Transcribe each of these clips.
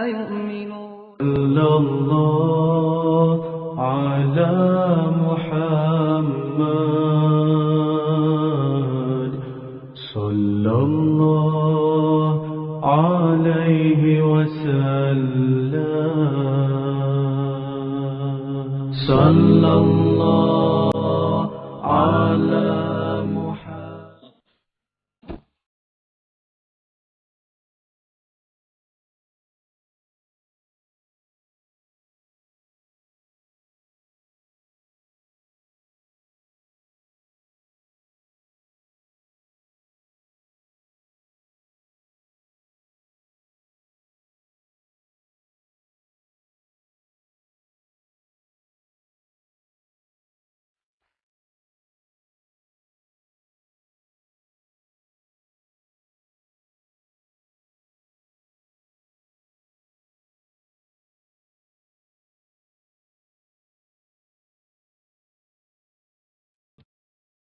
يؤمنون. صلى الله على محمد صلى الله عليه وسلم صلى الله على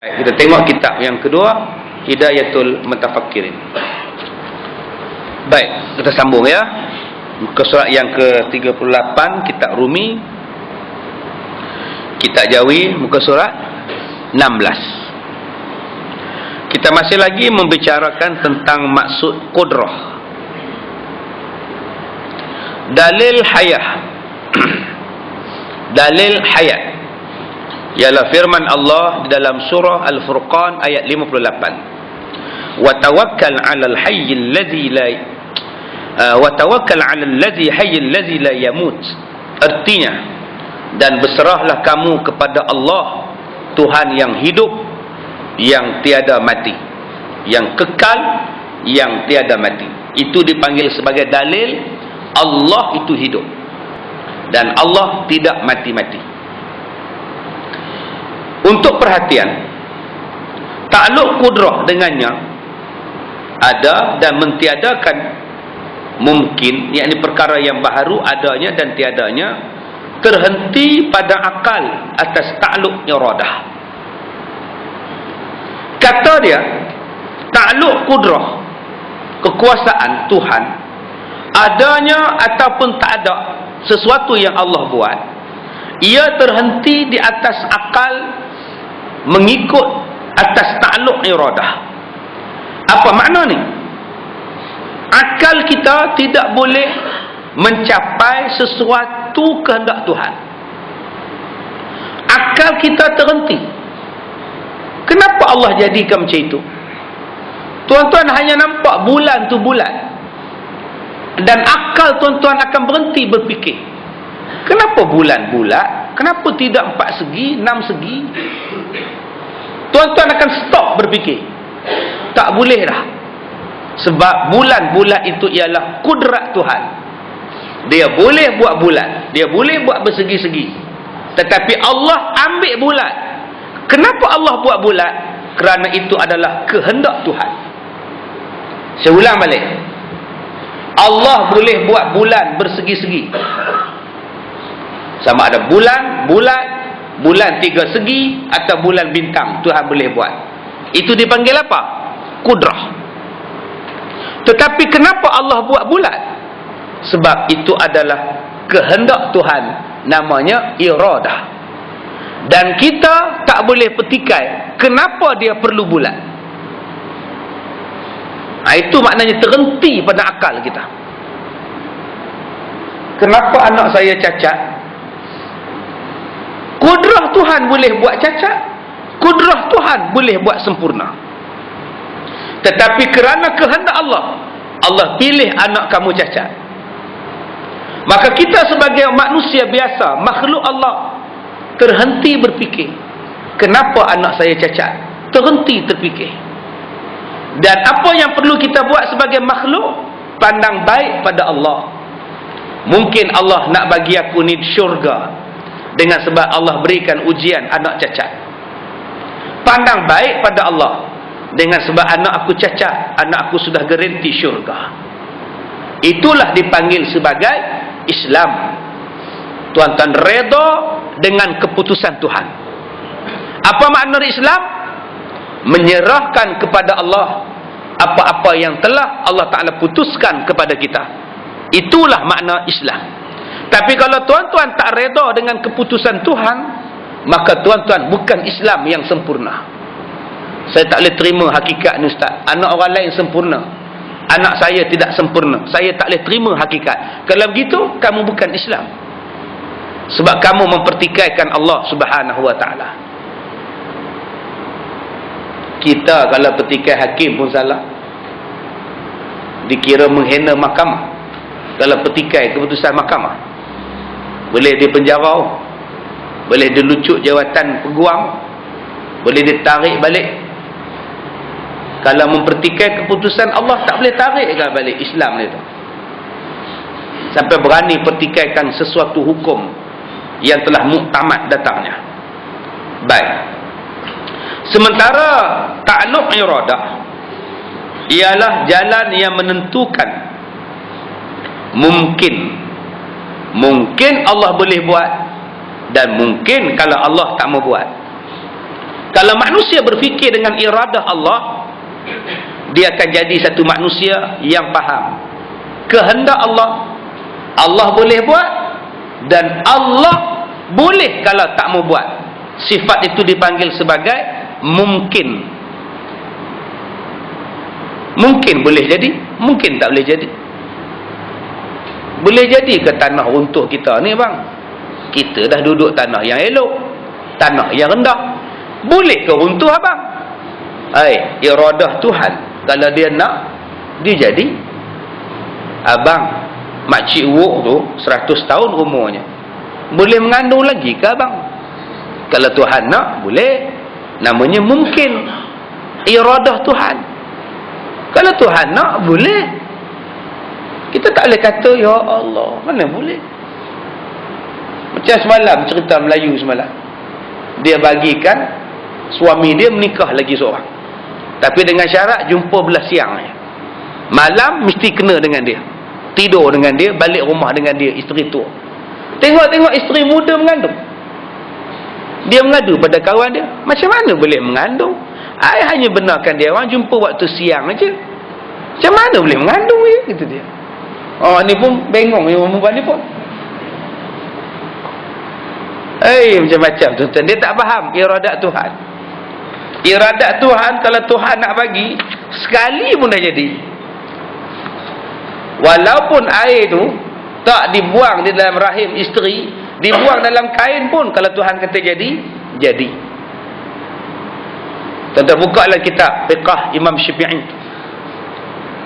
Kita tengok kitab yang kedua, Hidayatul Mutafakkirin. Baik, kita sambung ya. Muka surat yang ke-38, kitab Rumi, kitab Jawi, muka surat 16. Kita masih lagi membicarakan tentang maksud qudrah. Dalil hayah. Dalil hayat ialah firman Allah di dalam surah Al-Furqan ayat 58. Wa tawakkal 'alal hayyil ladzi la wa tawakkal 'alal ladzi hayyil ladzi la yamut. Artinya, dan berserahlah kamu kepada Allah, Tuhan yang hidup, yang tiada mati, yang kekal, yang tiada mati. Itu dipanggil sebagai dalil Allah itu hidup dan Allah tidak mati-mati. Untuk perhatian, takluk kudrah dengannya ada dan mentiadakan mungkin, yakni perkara yang baharu adanya dan tiadanya, terhenti pada akal atas takluk iradah. Kata dia, takluk kudrah, kekuasaan Tuhan, adanya ataupun tak ada sesuatu yang Allah buat, ia terhenti di atas akal, mengikut atas takluk iradah. Apa makna ni? Akal kita tidak boleh mencapai sesuatu kehendak Tuhan. Akal kita terhenti. Kenapa Allah jadikan macam itu? Tuan-tuan hanya nampak bulan tu bulan, dan akal tuan-tuan akan berhenti berfikir. Kenapa bulan bulat? Kenapa tidak 4 segi, 6 segi? Tuan-tuan akan stop berfikir. Tak boleh dah. Sebab bulan-bulat itu ialah kudrat Tuhan. Dia boleh buat bulan, dia boleh buat bersegi-segi. Tetapi Allah ambil bulan. Kenapa Allah buat bulan? Kerana itu adalah kehendak Tuhan. Saya ulang balik. Allah boleh buat bulan bersegi-segi. Sama ada bulan, bulan 3 segi atau bulan bintang, Tuhan boleh buat. Itu dipanggil apa? Kudrah. Tetapi kenapa Allah buat bulan? Sebab itu adalah kehendak Tuhan, namanya iradah. Dan kita tak boleh petikai kenapa dia perlu bulan. Itu maknanya terhenti pada akal kita. Kenapa anak saya cacat? Kudrah Tuhan boleh buat cacat, kudrah Tuhan boleh buat sempurna. Tetapi kerana kehendak Allah, Allah pilih anak kamu cacat. Maka kita sebagai manusia biasa, makhluk Allah, terhenti berfikir, kenapa anak saya cacat? Terhenti terfikir. Dan apa yang perlu kita buat sebagai makhluk? Pandang baik pada Allah. Mungkin Allah nak bagi aku ni syurga, dengan sebab Allah berikan ujian anak cacat. Pandang baik pada Allah, dengan sebab anak aku cacat, anak aku sudah garanti syurga. Itulah dipanggil sebagai Islam. Tuan-tuan reda dengan keputusan Tuhan. Apa makna Islam? Menyerahkan kepada Allah apa-apa yang telah Allah Ta'ala putuskan kepada kita. Itulah makna Islam. Tapi kalau tuan-tuan tak reda dengan keputusan Tuhan, maka tuan-tuan bukan Islam yang sempurna. Saya tak boleh terima hakikat ni Ustaz. Anak orang lain sempurna, anak saya tidak sempurna. Saya tak boleh terima hakikat. Kalau begitu, kamu bukan Islam. Sebab kamu mempertikaikan Allah Subhanahu wa ta'ala. Kita kalau pertikai hakim pun salah, dikira menghina mahkamah. Kalau pertikai keputusan mahkamah, boleh dipenjara, boleh dilucut jawatan peguam, boleh ditarik balik. Kalau mempertikai keputusan Allah, tak boleh tarik balik Islam dia tu. Sampai berani pertikaikan sesuatu hukum yang telah muktamad datangnya. Baik. Sementara ta'alluq iradah ialah jalan yang menentukan. Mungkin Allah boleh buat, dan mungkin kalau Allah tak mau buat. Kalau manusia berfikir dengan iradah Allah, dia akan jadi satu manusia yang faham kehendak Allah. Allah boleh buat, dan Allah boleh kalau tak mau buat. Sifat itu dipanggil sebagai mungkin. Mungkin boleh jadi, mungkin tak boleh jadi. Boleh jadi ke tanah runtuh kita ni bang? Kita dah duduk tanah yang elok, tanah yang rendah. Boleh ke runtuh abang? Iradah Tuhan. Kalau dia nak, dia jadi. Abang, makcik Wok tu 100 tahun umurnya, boleh mengandung lagi ke abang? Kalau Tuhan nak, boleh. Namanya mungkin. Iradah Tuhan. Kalau Tuhan nak, boleh. Kita tak boleh kata, ya Allah, mana boleh. Macam semalam, cerita Melayu semalam, dia bagikan suami dia menikah lagi seorang, tapi dengan syarat jumpa belah siang. Malam mesti kena dengan dia, tidur dengan dia, balik rumah dengan dia, isteri tua. Tengok-tengok isteri muda mengandung. Dia mengadu pada kawan dia, macam mana boleh mengandung? I hanya benarkan dia orang jumpa waktu siang aja. Macam mana boleh mengandung ya? Kata dia. Oh, ni pun bengong ni perempuan ni pun. Macam-macam tuan-tuan. Dia tak faham iradat Tuhan. Iradat Tuhan, kalau Tuhan nak bagi, sekali pun dah jadi. Walaupun air tu tak dibuang di dalam rahim isteri, dibuang dalam kain pun, kalau Tuhan kata jadi, jadi. Tuan-tuan bukalah kitab Fiqh Imam Syafi'i.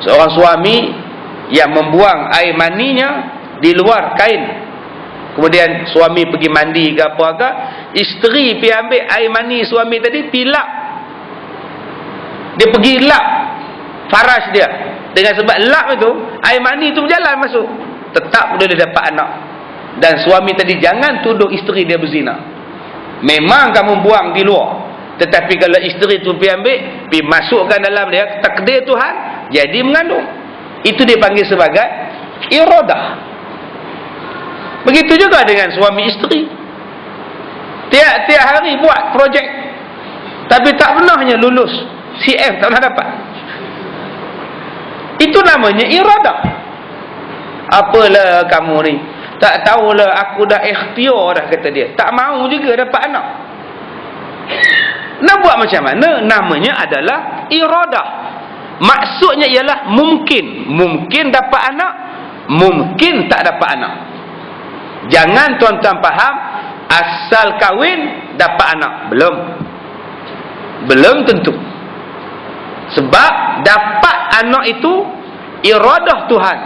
Seorang suami yang membuang air maninya di luar kain, kemudian suami pergi mandi ke apa ke, isteri pergi ambil air mani suami tadi, pilap. Dia pergi lap faras dia. Dengan sebab lap itu, air mani itu berjalan masuk, tetap dia dapat anak. Dan suami tadi jangan tuduh isteri dia berzina. Memang kamu buang di luar, tetapi kalau isteri itu pergi ambil, pergi masukkan dalam dia, takdir Tuhan, jadi mengandung. Itu dipanggil sebagai iradah. Begitu juga dengan suami isteri. Tiap-tiap hari buat projek, tapi tak pernahnya lulus CF, tak pernah dapat. Itu namanya iradah. Apalah kamu ni, tak tahulah aku dah ikhtiar dah, kata dia. Tak mau juga dapat anak. Nak buat macam mana? Namanya adalah iradah. Maksudnya ialah mungkin. Mungkin dapat anak, mungkin tak dapat anak. Jangan tuan-tuan faham asal kahwin dapat anak. Belum tentu. Sebab dapat anak itu iradah Tuhan.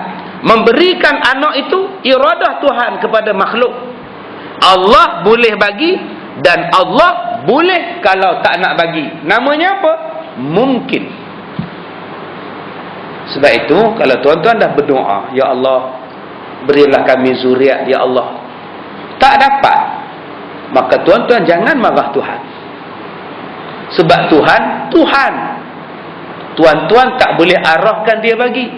Memberikan anak itu iradah Tuhan kepada makhluk. Allah boleh bagi, dan Allah boleh kalau tak nak bagi. Namanya apa? Mungkin. Sebab itu kalau tuan-tuan dah berdoa, ya Allah, berilah kami zuriat, ya Allah, tak dapat, maka tuan-tuan jangan marah Tuhan. Sebab Tuhan, tuan-tuan tak boleh arahkan dia bagi.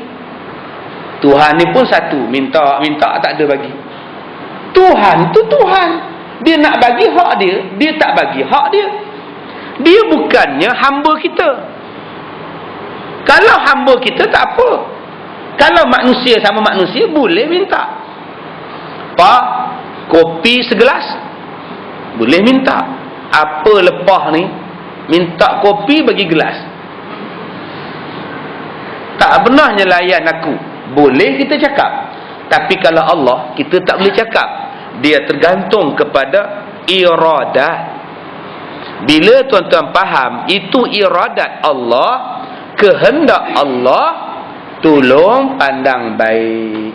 Tuhan ni pun satu, minta tak ada bagi. Tuhan tu Tuhan, dia nak bagi hak dia, dia tak bagi hak dia. Dia bukannya hamba kita. Kalau hamba kita tak apa, Kalau manusia sama manusia, boleh minta. Pak, kopi segelas, boleh minta. Apa lepas ni, minta kopi bagi gelas. Tak pernah layan aku, boleh kita cakap. Tapi kalau Allah, kita tak boleh cakap. Dia tergantung kepada iradat. Bila tuan-tuan faham itu iradat Allah, kehendak Allah, tolong pandang baik.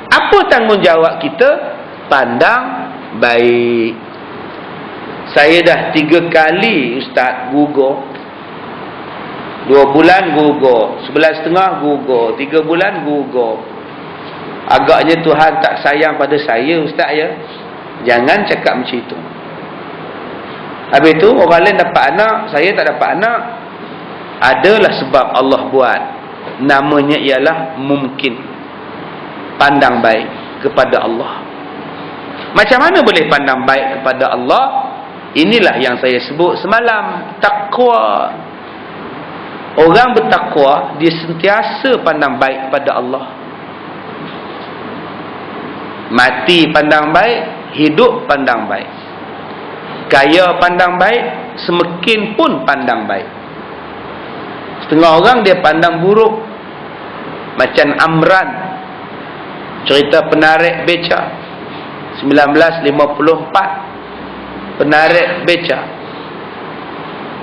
Apa tanggungjawab kita? Pandang baik. Saya dah 3 kali Ustaz gugur. 2 bulan gugur, 11.5 gugur, 3 bulan gugur. Agaknya Tuhan tak sayang pada saya, Ustaz, ya. Jangan cakap macam itu. Habis tu orang lain dapat anak, saya tak dapat anak. Adalah sebab Allah buat. Namanya ialah mungkin. Pandang baik kepada Allah. Macam mana boleh pandang baik kepada Allah? Inilah yang saya sebut semalam, takwa. Orang bertakwa, dia sentiasa pandang baik kepada Allah. Mati pandang baik, hidup pandang baik. Kaya pandang baik, semakin pun pandang baik. Setengah orang dia pandang buruk. Macam Amran, cerita penarik beca 1954. Penarik beca,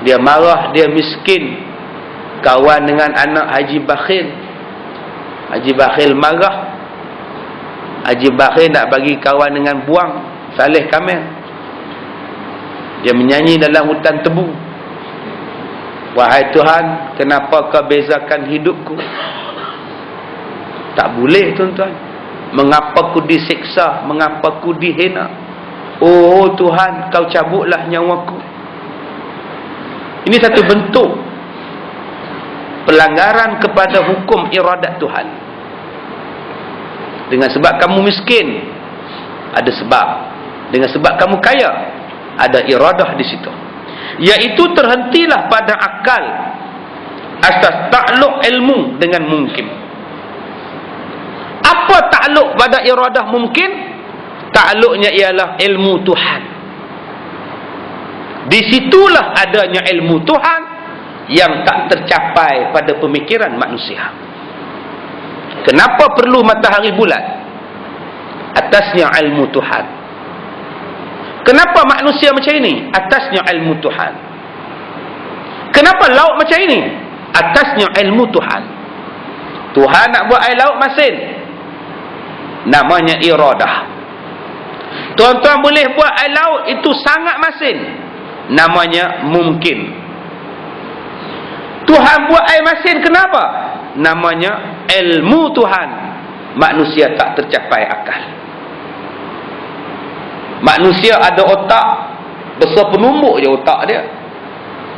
dia marah, dia miskin, kawan dengan anak Haji Bakhil. Haji Bakhil marah. Haji Bakhil nak bagi kawan dengan buang Saleh Kamil. Dia menyanyi dalam hutan tebu. Wahai Tuhan, kenapa kau bezakan hidupku? Tak boleh, tuan-tuan. Mengapa ku disiksa? Mengapa ku dihina? Oh Tuhan, kau cabutlah nyawaku. Ini satu bentuk pelanggaran kepada hukum iradat Tuhan. Dengan sebab kamu miskin, ada sebab. Dengan sebab kamu kaya, ada iradah di situ. Iaitu terhentilah pada akal asas takluk ilmu dengan mungkin. Apa takluk pada iradah mungkin? Takluknya ialah ilmu Tuhan. Di situlah adanya ilmu Tuhan yang tak tercapai pada pemikiran manusia. Kenapa perlu matahari bulan? Atasnya ilmu Tuhan. Kenapa manusia macam ini? Atasnya ilmu Tuhan. Kenapa laut macam ini? Atasnya ilmu Tuhan. Tuhan nak buat air laut masin, namanya iradah. Tuan-tuan boleh buat air laut itu sangat masin, namanya mungkin. Tuhan buat air masin, kenapa? Namanya ilmu Tuhan. Manusia tak tercapai akal. Manusia ada otak besar penumbuk je otak dia.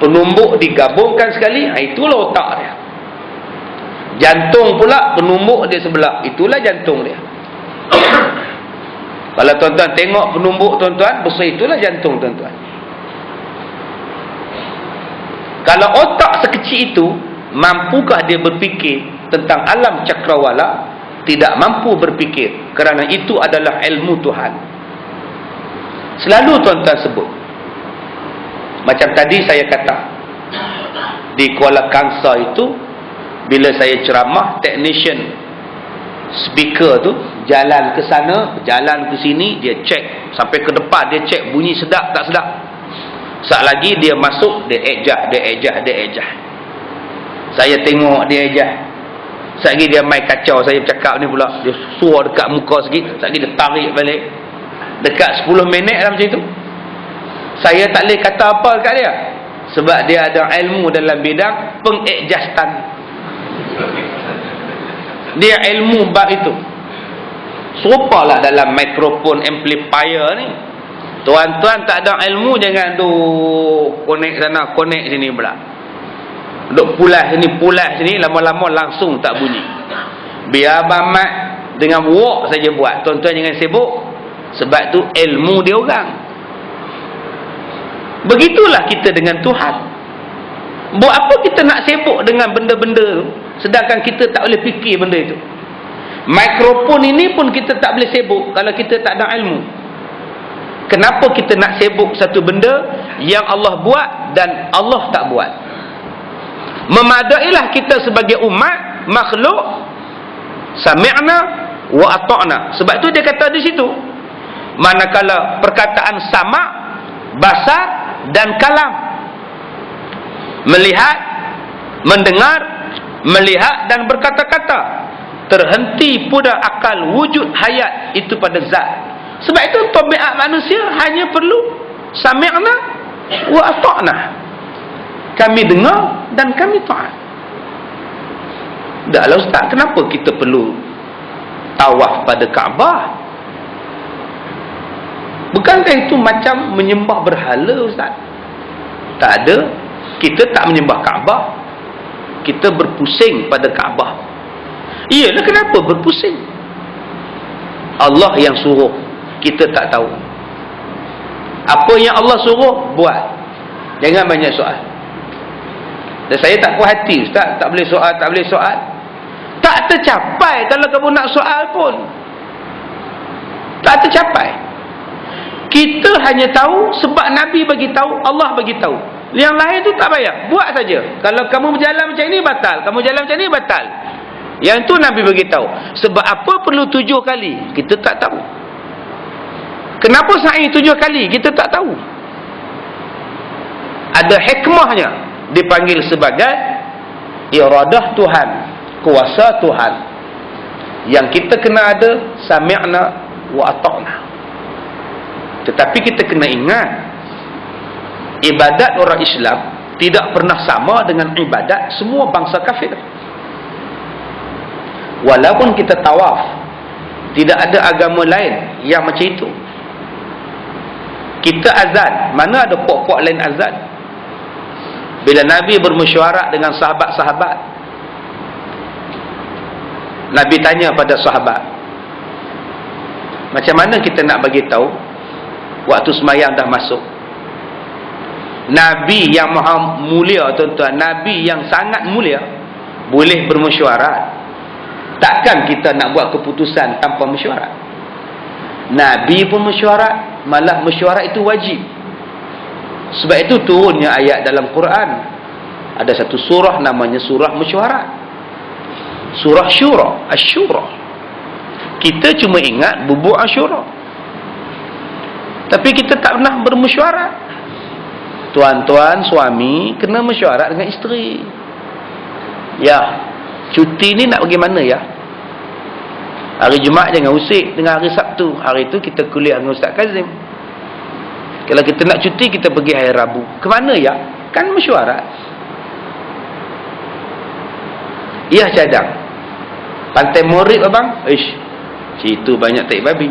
Penumbuk digabungkan sekali, itulah otak dia. Jantung pula penumbuk dia sebelah, itulah jantung dia. Kalau tuan-tuan tengok penumbuk tuan-tuan besar, itulah jantung tuan-tuan. Kalau otak sekecil itu, mampukah dia berfikir tentang alam cakrawala? Tidak mampu berfikir, kerana itu adalah ilmu Tuhan. Selalu tuan-tuan sebut, macam tadi saya kata, di Kuala Kangsar itu, bila saya ceramah, technician speaker tu jalan ke sana, jalan ke sini, dia cek sampai ke depan, dia cek bunyi sedap tak sedap. Saat lagi dia masuk, dia ejah. Saya tengok dia ejah. Saat lagi dia main kacau saya bercakap ni pula, dia suar dekat muka sikit, saat lagi dia tarik balik. Dekat 10 minit lah macam itu. Saya tak boleh kata apa dekat dia, sebab dia ada ilmu dalam bidang pengejastan. Dia ilmu bab itu. Serupalah dalam mikrofon amplifier ni. Tuan-tuan tak ada ilmu, jangan duk connect sana, connect sini pula. Duk pulas sini, lama-lama langsung tak bunyi. Biar Abang Mat dengan walk saja buat. Tuan-tuan jangan sibuk, sebab tu ilmu dia orang. Begitulah kita dengan Tuhan. Buat apa kita nak sibuk dengan benda-benda tu, sedangkan kita tak boleh fikir benda itu? Mikrofon ini pun kita tak boleh sibuk kalau kita tak ada ilmu. Kenapa kita nak sibuk satu benda yang Allah buat dan Allah tak buat? Memadailah kita sebagai umat makhluk sami'na wa ata'na. Sebab tu dia kata di situ, manakala perkataan sama', basar dan kalam, melihat, mendengar, melihat dan berkata-kata, terhenti pula akal wujud hayat itu pada zat. Sebab itu tabiat manusia hanya perlu sami'na wa ata'na. Kami dengar dan kami taat. Taklah Ustaz, kenapa kita perlu tawaf pada Kaabah? Bukankah itu macam menyembah berhala, Ustaz? Tak ada. Kita tak menyembah Kaabah. Kita berpusing pada Kaabah. Iyalah, kenapa berpusing? Allah yang suruh, kita tak tahu. Apa yang Allah suruh, buat. Jangan banyak soal. Dan saya tak puas hati, Ustaz, tak boleh soal, tak boleh soal. Tak tercapai kalau kamu nak soal pun. Tak tercapai. Kita hanya tahu sebab Nabi bagi tahu, Allah bagi tahu. Yang lain tu tak payah, buat saja. Kalau kamu berjalan macam ni, batal. Kamu jalan macam ni, batal. Yang tu Nabi bagi tahu. Sebab apa perlu 7 kali? Kita tak tahu. Kenapa sa'i 7 kali? Kita tak tahu. Ada hikmahnya. Dipanggil sebagai iradah Tuhan, kuasa Tuhan. Yang kita kena ada sami'na wa ata'na. Tetapi kita kena ingat, ibadat orang Islam tidak pernah sama dengan ibadat semua bangsa kafir. Walaupun kita tawaf, tidak ada agama lain yang macam itu. Kita azan, mana ada puak-puak lain azan? Bila Nabi bermesyuarat dengan sahabat-sahabat, Nabi tanya pada sahabat, macam mana kita nak bagi tahu waktu sembahyang dah masuk? Nabi yang maha mulia, tuan-tuan, Nabi yang sangat mulia, boleh bermesyuarat. Takkan kita nak buat keputusan tanpa mesyuarat? Nabi pun mesyuarat, malah mesyuarat itu wajib. Sebab itu turunnya ayat dalam Quran. Ada satu surah namanya surah mesyuarat, surah Syura, Asy-Syura. Kita cuma ingat bubuk Asyura, tapi kita tak pernah bermesyuarat. Tuan-tuan suami kena mesyuarat dengan isteri. Ya, cuti ni nak pergi mana ya? Hari Jumaat jangan usik dengan hari Sabtu. Hari tu kita kuliah dengan Ustaz Kazim. Kalau kita nak cuti, kita pergi hari Rabu. Ke mana ya? Kan mesyuarat. Ya, cadang. Pantai Morib abang? Ish, situ banyak tai babi.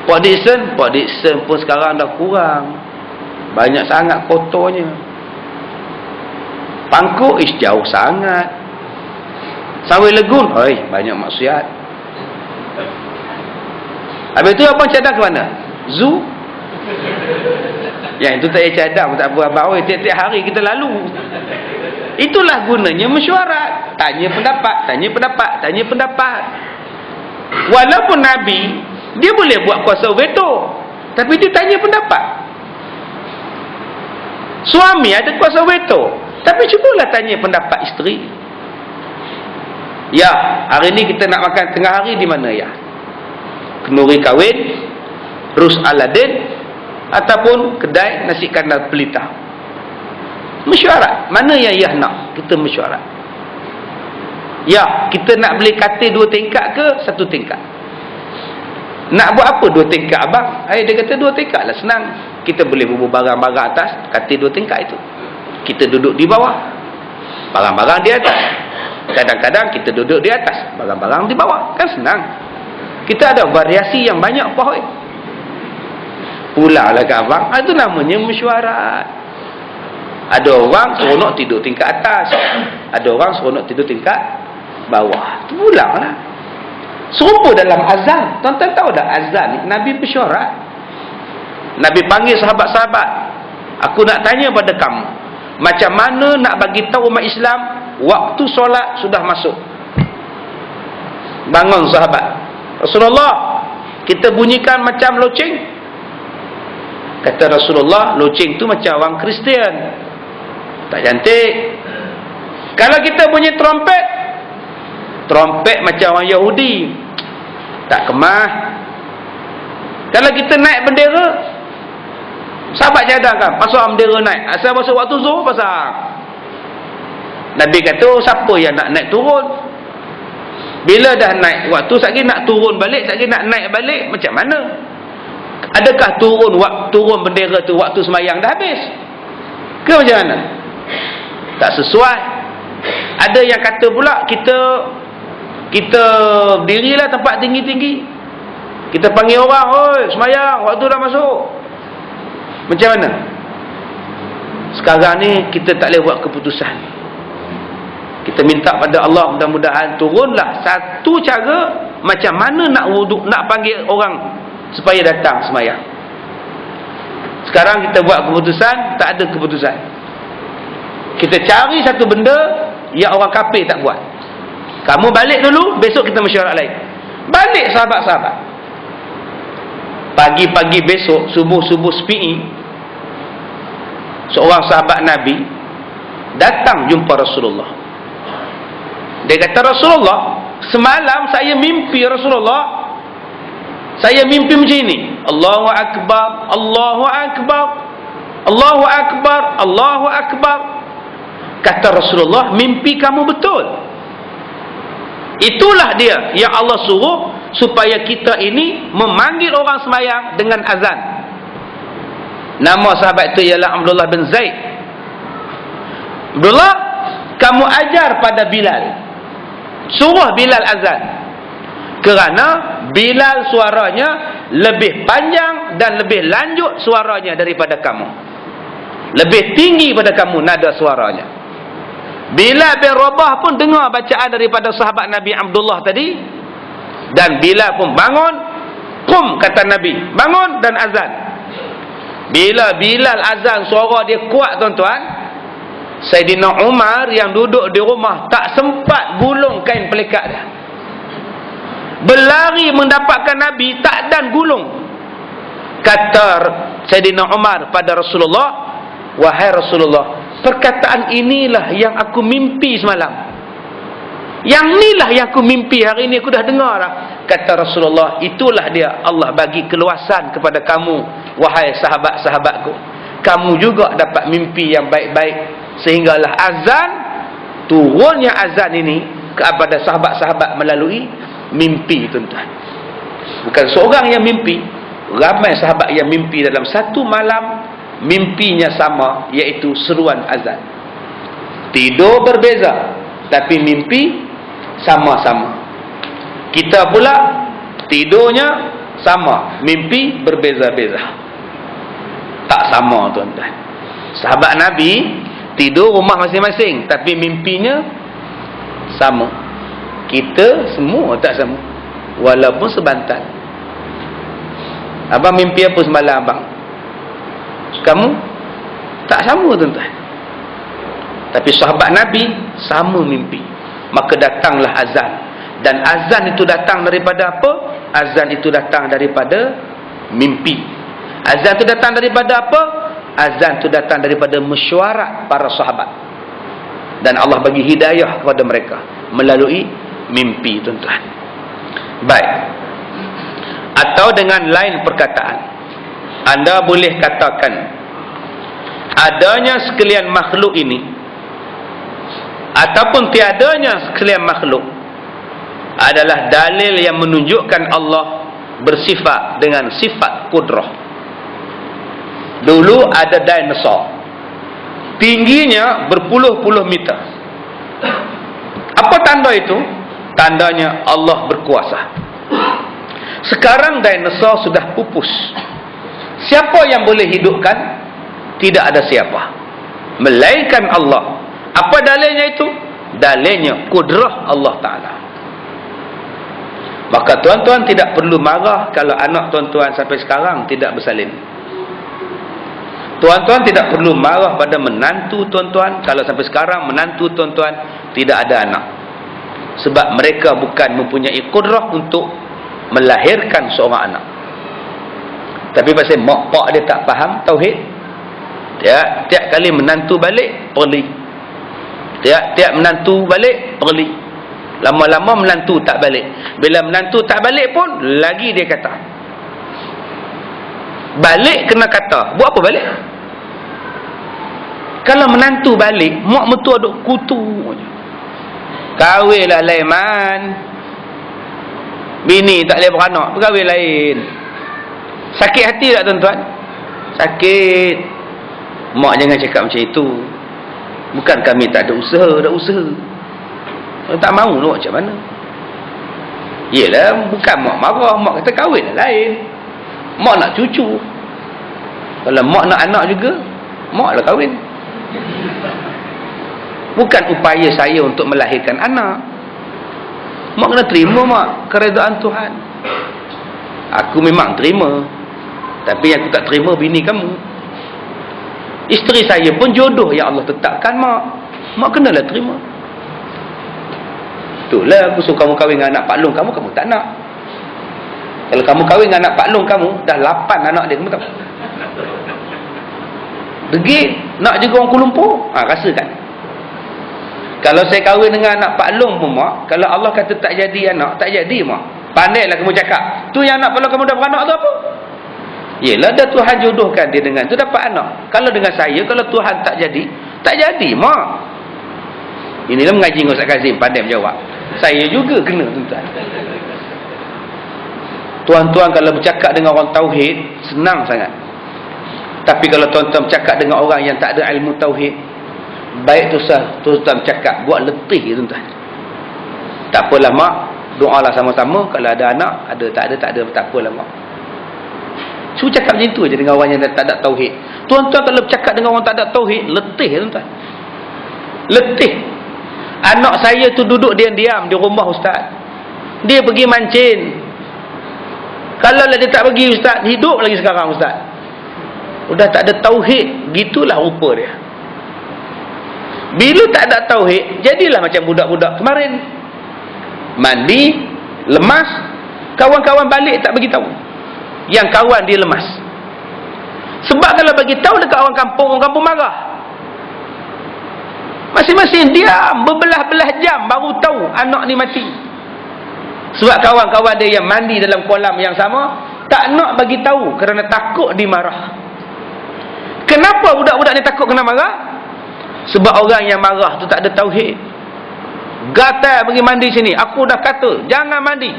Port Dickson pun sekarang dah kurang. Banyak sangat kotornya. Pangkuk, ish, jauh sangat. Sawai Legun, oi, banyak maksiat. Habis tu abang cadang ke mana? Zoo. Yang itu tak payah cadang, tak apa abang. Tiap-tiap hari kita lalu. Itulah gunanya mesyuarat. Tanya pendapat, tanya pendapat, tanya pendapat. Walaupun Nabi, dia boleh buat kuasa veto, tapi dia tanya pendapat. Suami ada kuasa veto, tapi cubalah tanya pendapat isteri. Ya, hari ni kita nak makan tengah hari di mana ya? Kenduri Kahwin, Rus Aladin, ataupun kedai nasi kandar pelita. Mesyuarat. Mana yang ia nak? Kita mesyuarat. Ya, kita nak beli katil 2 tingkat ke 1 tingkat? Nak buat apa 2 tingkat abang? Dia kata 2 tingkat lah, senang. Kita boleh bubuh barang-barang atas katil 2 tingkat itu. Kita duduk di bawah, barang-barang di atas. Kadang-kadang kita duduk di atas, barang-barang di bawah. Kan senang. Kita ada variasi yang banyak pohon. Pulanglah ke abang. Itu namanya mesyuarat. Ada orang seronok tidur tingkat atas, ada orang seronok tidur tingkat bawah. Itu pulanglah. Serupa dalam azan. Tuan-tuan tahu tak azan? Nabi mesyuarat. Nabi panggil sahabat-sahabat. Aku nak tanya pada kamu, macam mana nak bagi tahu umat Islam waktu solat sudah masuk? Bangun sahabat. Rasulullah, kita bunyikan macam loceng. Kata Rasulullah, loceng tu macam orang Kristian, tak cantik. Kalau kita bunyi trompet, trompet macam orang Yahudi, tak kemah. Kalau kita naik bendera, sahabat cadangkan, pasang bendera naik. Asal masuk waktu zuhur pasang. Nabi kata, siapa yang nak naik turun? Bila dah naik waktu, sekali nak turun balik, sekali nak naik balik, macam mana? Adakah turun bendera tu waktu semayang dah habis? Ke macam mana? Tak sesuai. Ada yang kata pula, kita berdirilah tempat tinggi-tinggi, kita panggil orang, oi semayang, waktu dah masuk. Macam mana? Sekarang ni kita tak boleh buat keputusan. Kita minta pada Allah, mudah-mudahan turunlah satu cara macam mana nak wuduk, nak panggil orang supaya datang semayang. Sekarang kita buat keputusan, tak ada keputusan. Kita cari satu benda yang orang kafir tak buat. Kamu balik dulu, besok kita mesyuarat lain. Balik sahabat-sahabat. Pagi-pagi besok, subuh-subuh sepi'i, seorang sahabat Nabi datang jumpa Rasulullah. Dia kata, Rasulullah, semalam saya mimpi Rasulullah. Saya mimpi macam ini. Allahu Akbar, Allahu Akbar, Allahu Akbar, Allahu Akbar. Kata Rasulullah, mimpi kamu betul. Itulah dia yang Allah suruh supaya kita ini memanggil orang sembahyang dengan azan. Nama sahabat itu ialah Abdullah bin Zaid. Abdullah, kamu ajar pada Bilal, suruh Bilal azan, kerana Bilal suaranya lebih panjang dan lebih lanjut suaranya daripada kamu, lebih tinggi pada kamu nada suaranya. Bilal bin Rabah pun dengar bacaan daripada sahabat Nabi Abdullah tadi, dan Bilal pun bangun. Qum, kata Nabi, bangun dan azan. Bila Bilal azan, suara dia kuat tuan-tuan, Saidina Umar yang duduk di rumah tak sempat gulung kain pelikat dia. Berlari mendapatkan Nabi, tak dan gulung. Kata Saidina Umar pada Rasulullah, wahai Rasulullah, perkataan inilah yang aku mimpi semalam. Yang inilah yang aku mimpi hari ini, aku dah dengar dah. Kata Rasulullah, itulah dia Allah bagi keluasan kepada kamu, wahai sahabat-sahabatku. Kamu juga dapat mimpi yang baik-baik, sehinggalah azan, turunnya azan ini kepada sahabat-sahabat melalui mimpi, tuan-tuan. Bukan seorang yang mimpi, ramai sahabat yang mimpi dalam satu malam, mimpinya sama, iaitu seruan azan. Tidur berbeza, tapi mimpi sama-sama. Kita pula tidurnya sama, mimpi berbeza-beza, tak sama, tuan-tuan. Sahabat Nabi tidur rumah masing-masing, tapi mimpinya sama. Kita semua tak sama, walaupun sebantal. Abang mimpi apa semalam abang? Kamu tak sama, tuan-tuan. Tapi sahabat Nabi sama mimpi. Maka datanglah azan. Dan azan itu datang daripada apa? Azan itu datang daripada mimpi. Azan itu datang daripada apa? Azan itu datang daripada mesyuarat para sahabat, dan Allah bagi hidayah kepada mereka melalui mimpi, tuan-tuan. Baik. Atau dengan lain perkataan, anda boleh katakan adanya sekalian makhluk ini ataupun tiadanya sekalian makhluk adalah dalil yang menunjukkan Allah bersifat dengan sifat kudrah. Dulu ada dinosaur, tingginya berpuluh-puluh meter. Apa tanda itu? Tandanya Allah berkuasa. Sekarang dinosaur sudah pupus. Siapa yang boleh hidupkan? Tidak ada siapa, melainkan Allah. Apa dalilnya itu? Dalilnya kudrah Allah Ta'ala. Maka tuan-tuan tidak perlu marah kalau anak tuan-tuan sampai sekarang tidak bersalin. Tuan-tuan tidak perlu marah pada menantu tuan-tuan kalau sampai sekarang menantu tuan-tuan tidak ada anak. Sebab mereka bukan mempunyai kudrah untuk melahirkan seorang anak. Tapi pasal mak pak dia tak faham tauhid, tiap kali menantu balik perli, tiap menantu balik perli, lama-lama menantu tak balik. Bila menantu tak balik pun lagi dia kata balik kena kata. Buat apa balik? Kalau menantu balik, mak mentua duk kutu je. Kahwinlah lain man, bini tak boleh beranak, berkahwin lain. Sakit hati tak tuan-tuan? Sakit. Mak jangan cakap macam itu. Bukan kami tak ada usaha, ada usaha. Tak mahu nak macam mana? Yelah, bukan mak marah, mak kata kahwin lain. Mak nak cucu. Kalau mak nak anak juga, mak lah kahwin. Bukan upaya saya untuk melahirkan anak. Mak kena terima mak keredaan Tuhan. Aku memang terima, tapi aku tak terima bini kamu. Isteri saya pun jodoh yang Allah tetapkan mak. Mak kenalah terima. Itulah aku suruh kamu kahwin dengan anak Pak Long kamu, kamu tak nak. Kalau kamu kahwin dengan anak Pak Long kamu, dah 8 anak dia, kamu tahu. Degil, nak juga orang Kuala Lumpur. Rasakan. Kalau saya kahwin dengan anak Pak Long pun mak, kalau Allah kata tak jadi anak, tak jadi mak. Pandailah kamu cakap, tu yang anak Pak Long kamu dah beranak tu apa? Yelah, dah Tuhan jodohkan dia dengan tu dapat anak. Kalau dengan saya, kalau Tuhan tak jadi mak. Inilah mengaji dengan Ustaz Kazim, pandai menjawab. Saya juga kena tuan-tuan. Tuan-tuan kalau bercakap dengan orang tauhid, senang sangat. Tapi kalau tuan-tuan bercakap dengan orang yang tak ada ilmu tauhid, baik tu tuan-tuan bercakap, buat letih tuan-tuan. Tak apalah mak, doalah sama-sama. Kalau ada anak, ada, tak ada, tak apalah mak. Cuba cakap macam tu je dengan orang yang tak ada tauhid. Tuan-tuan kalau bercakap dengan orang tak ada tauhid, letih tuan-tuan. Letih. Anak saya tu duduk diam-diam di rumah ustaz. Dia pergi mancin. Kalau dia tak pergi ustaz, hidup lagi sekarang ustaz. Udah tak ada tauhid, gitulah rupa dia. Bila tak ada tauhid, jadilah macam budak-budak kemarin. Mandi, lemas, kawan-kawan balik tak bagi tahu. Yang kawan dia lemas. Sebab kalau bagi tahu dekat orang kampung marah. Masing-masing diam berbelah-belah jam baru tahu anak ni mati. Sebab kawan-kawan dia yang mandi dalam kolam yang sama tak nak bagi tahu kerana takut dimarah. Kenapa budak-budak ni takut kena marah? Sebab orang yang marah tu tak ada tauhid. Gatal pergi mandi sini, aku dah kata jangan mandi.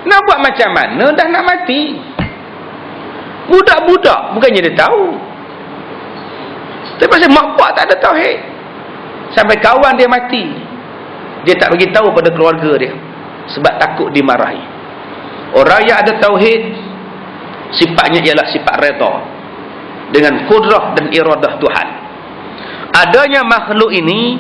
Nak buat macam mana dah nak mati? Budak-budak bukannya dia tahu. Tapi pasal mak pak tak ada tauhid. Sampai kawan dia mati, dia tak bagi tahu pada keluarga dia sebab takut dimarahi. Orang yang ada tauhid sifatnya ialah sifat redha dengan kudrah dan iradah Tuhan. Adanya makhluk ini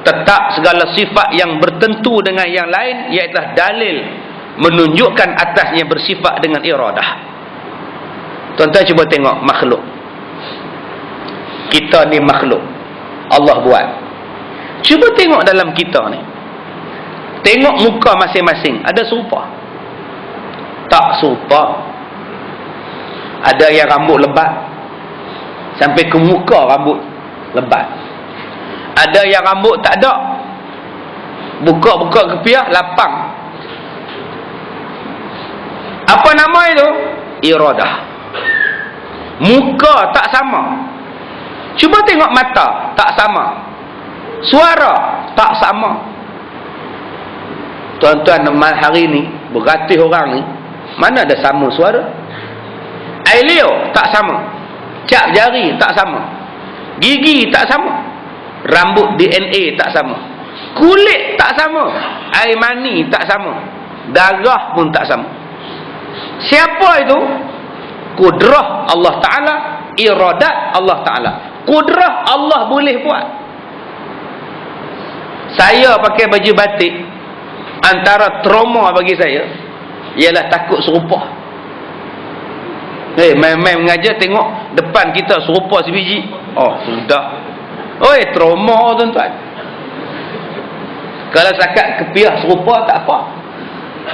tetap segala sifat yang bertentu dengan yang lain, iaitu dalil menunjukkan atasnya bersifat dengan iradah. Tuan-tuan cuba tengok makhluk. Kita ni makhluk Allah buat. Cuba tengok dalam kita ni, tengok muka masing-masing, ada serupa? Tak serupa. Ada yang rambut lebat sampai ke muka rambut lebat. Ada yang rambut tak ada, buka-buka kepiah lapang. Apa nama itu? Iradah. Muka tak sama. Cuba tengok mata, tak sama. Suara tak sama. Tuan-tuan, hari ni beratus orang ni, mana ada sama suara? Air liur tak sama, cap jari tak sama, gigi tak sama, rambut DNA tak sama, kulit tak sama, air mani tak sama, darah pun tak sama. Siapa itu? Kudrah Allah Ta'ala, iradat Allah Ta'ala. Kudrah Allah boleh buat. Saya pakai baju batik, antara trauma bagi saya ialah takut serupa. Main-main mengajar tengok depan kita serupa sebiji, oh sudah, oi trauma tuan-tuan. Kalau sakat kepiah serupa tak apa,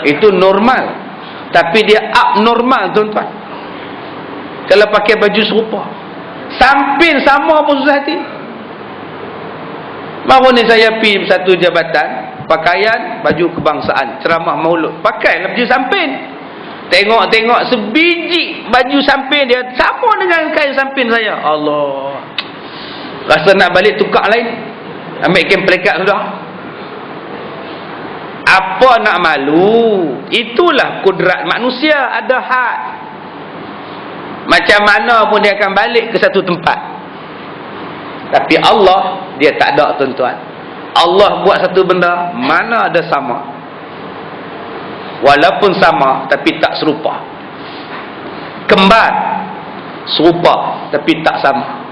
itu normal. Tapi dia abnormal tuan-tuan kalau pakai baju serupa. Sampin sama pun susah hati. Baru ni saya pergi satu jabatan, pakaian baju kebangsaan, ceramah maulud, pakailah baju sampin. Tengok-tengok sebiji baju sampin dia sama dengan kain sampin saya. Allah, rasa nak balik tukar lain, ambil kain pelekat sudah. Apa nak malu? Itulah kudrat manusia, ada had. Macam mana pun dia akan balik ke satu tempat. Tapi Allah, dia tak ada tuan-tuan. Allah buat satu benda, mana ada sama. Walaupun sama, tapi tak serupa. Kembar, serupa, tapi tak sama.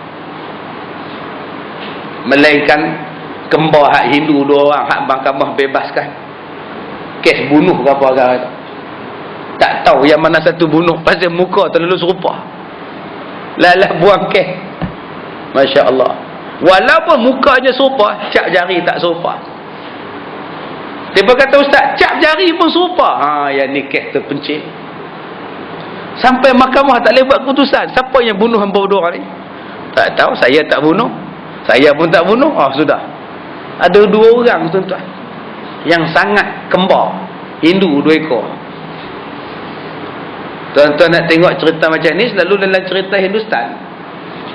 Melainkan kembar hak Hindu dua orang, hak mahkamah bebaskan. Kes bunuh ke apa agak tak tahu yang mana satu bunuh, pasal muka terlalu serupa. Lalah buang kes. Masya Allah. Walaupun mukanya serupa, cap jari tak serupa. Tiba kata ustaz, cap jari pun serupa. Yang ni kes terpencil. Sampai mahkamah tak boleh buat keputusan. Siapa yang bunuh hamba dua orang ni? Tak tahu, saya tak bunuh. Saya pun tak bunuh. Sudah. Ada dua orang tuan-tuan yang sangat kembar, Hindu dua ekor. Tuan-tuan nak tengok cerita macam ni, selalu dalam cerita Hindustan,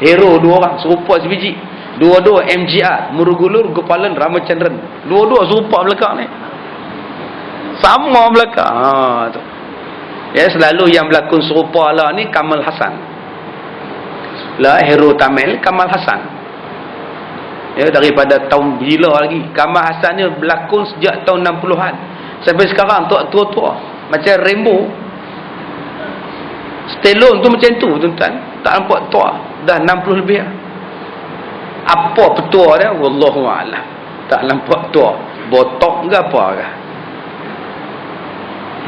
hero dua orang serupa sebiji. Dua-dua MGR, Murugulur Gopalan Ramachandran. Dua-dua serupa belakang ni, sama belakang. Tu. Ya, selalu yang berlakon serupa lah ni Kamal Hassan lah, hero Tamil Kamal Hassan. Ya, daripada tahun bila lagi. Kamal Hassan ni berlakon sejak tahun 60-an sampai sekarang, tua-tua macam Rambo. Stallone tu macam tu tuan-tuan, tak nampak tua, dah 60 lebih lah. Apa petua dia? Wallahualam, tak nampak tua, botok ke apa ke.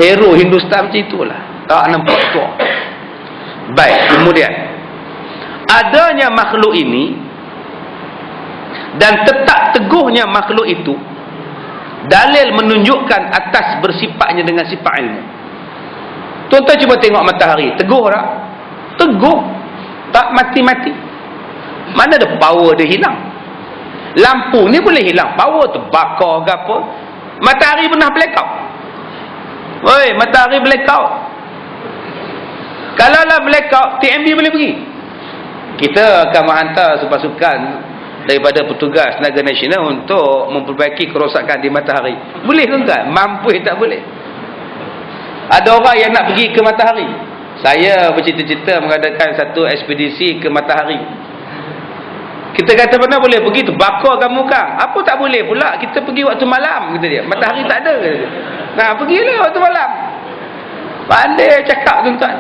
Hero Hindustan macam itulah, tak nampak tua. Baik, kemudian adanya makhluk ini dan tetap teguhnya makhluk itu, dalil menunjukkan atas bersifatnya dengan sifat ilmu. Tuan-tuan cuba tengok matahari, teguh tak? Teguh, tak mati-mati. Mana ada power dia hilang. Lampu ni boleh hilang power, terbakar ke apa. Matahari pernah blackout. Oi, matahari blackout. Kalau lah blackout, TMB boleh pergi. Kita akan menghantar pasukan daripada petugas tenaga nasional untuk memperbaiki kerosakan di matahari. Boleh ke enggak? Mampu tak boleh. Ada orang yang nak pergi ke matahari. Saya bercita-cita mengadakan satu ekspedisi ke matahari. Kita kata mana boleh pergi, terbakarkan muka. Apa tak boleh pula? Kita pergi waktu malam, kata dia. Matahari tak ada, kata dia. Nah, pergilah waktu malam. Pandai cakap tuan-tuan.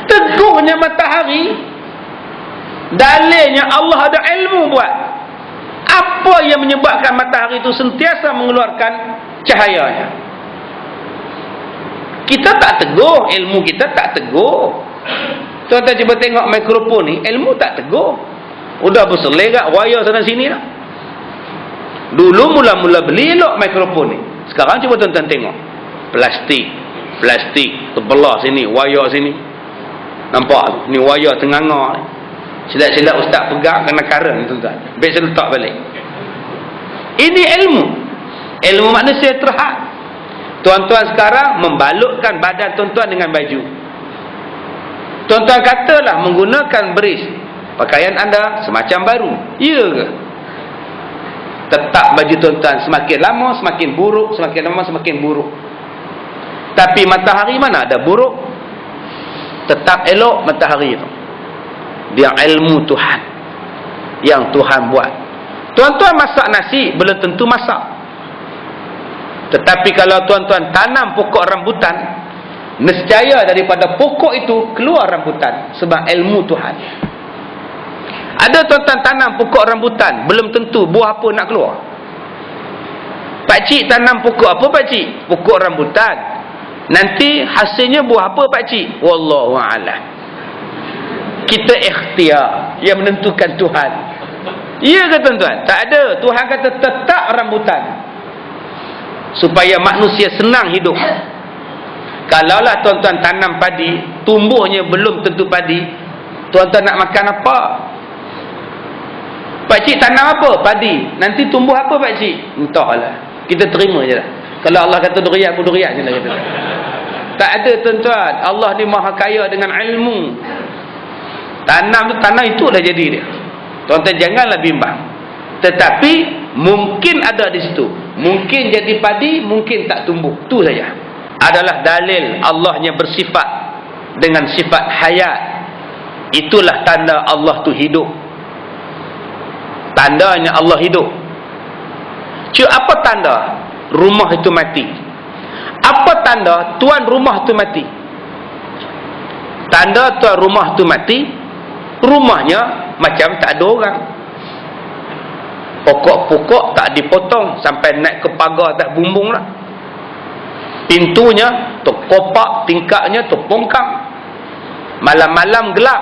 Teguhnya matahari, dalilnya Allah ada ilmu buat. Apa yang menyebabkan matahari itu sentiasa mengeluarkan cahayanya? Kita tak teguh, ilmu kita tak teguh. Tuan-tuan cuba tengok mikrofon ni, ilmu tak teguh. Udah berselerak wayar sana sini dah. Dulu mula-mula beli elok mikrofon ni. Sekarang cuba tuan-tuan tengok, plastik terbelah sini, wayar sini. Nampak ni wayar tenganga ni. Silap-silap ustaz pegang kena karang tuan-tuan. Baik saya letak balik. Ini ilmu. Ilmu manusia terhad. Tuan-tuan sekarang membalutkan badan tuan-tuan dengan baju. Tuan-tuan katalah menggunakan beris, pakaian anda semacam baru. Ya ke? Tetap baju tuan-tuan semakin lama semakin buruk, semakin lama semakin buruk. Tapi matahari mana ada buruk? Tetap elok matahari itu. Dia ilmu Tuhan yang Tuhan buat. Tuan-tuan masak nasi belum tentu masak. Tetapi kalau tuan-tuan tanam pokok rambutan, nescaya daripada pokok itu keluar rambutan sebab ilmu Tuhan. Ada tuan-tuan tanam pokok rambutan, belum tentu buah apa nak keluar. Pakcik tanam pokok apa pakcik? Pokok rambutan. Nanti hasilnya buah apa pakcik? Wallahu a'lam. Kita ikhtiar, yang menentukan Tuhan. Ya ke tuan-tuan? Tak ada. Tuhan kata tetap rambutan supaya manusia senang hidup. Kalaulah tuan-tuan tanam padi, tumbuhnya belum tentu padi, tuan-tuan nak makan apa? Pakcik tanam apa? Padi. Nanti tumbuh apa pakcik? Entahlah. Kita terima je lah. Kalau Allah kata durian pun durian je lah kata. Tak ada tuan-tuan. Allah ni maha kaya dengan ilmu. Tanam tu tanam, itulah jadi dia. Tuan-tuan janganlah bimbang. Tetapi mungkin ada di situ. Mungkin jadi padi, mungkin tak tumbuh. Tu saja. Adalah dalil Allahnya bersifat dengan sifat hayat. Itulah tanda Allah tu hidup. Tandanya Allah hidup. Cik, apa tanda rumah itu mati? Apa tanda tuan rumah tu mati? Tanda tuan rumah tu mati, rumahnya macam tak ada orang. Pokok-pokok tak dipotong sampai naik ke pagar atas bumbung lah. Pintunya terkopak, tingkapnya terpongkang. Malam-malam gelap,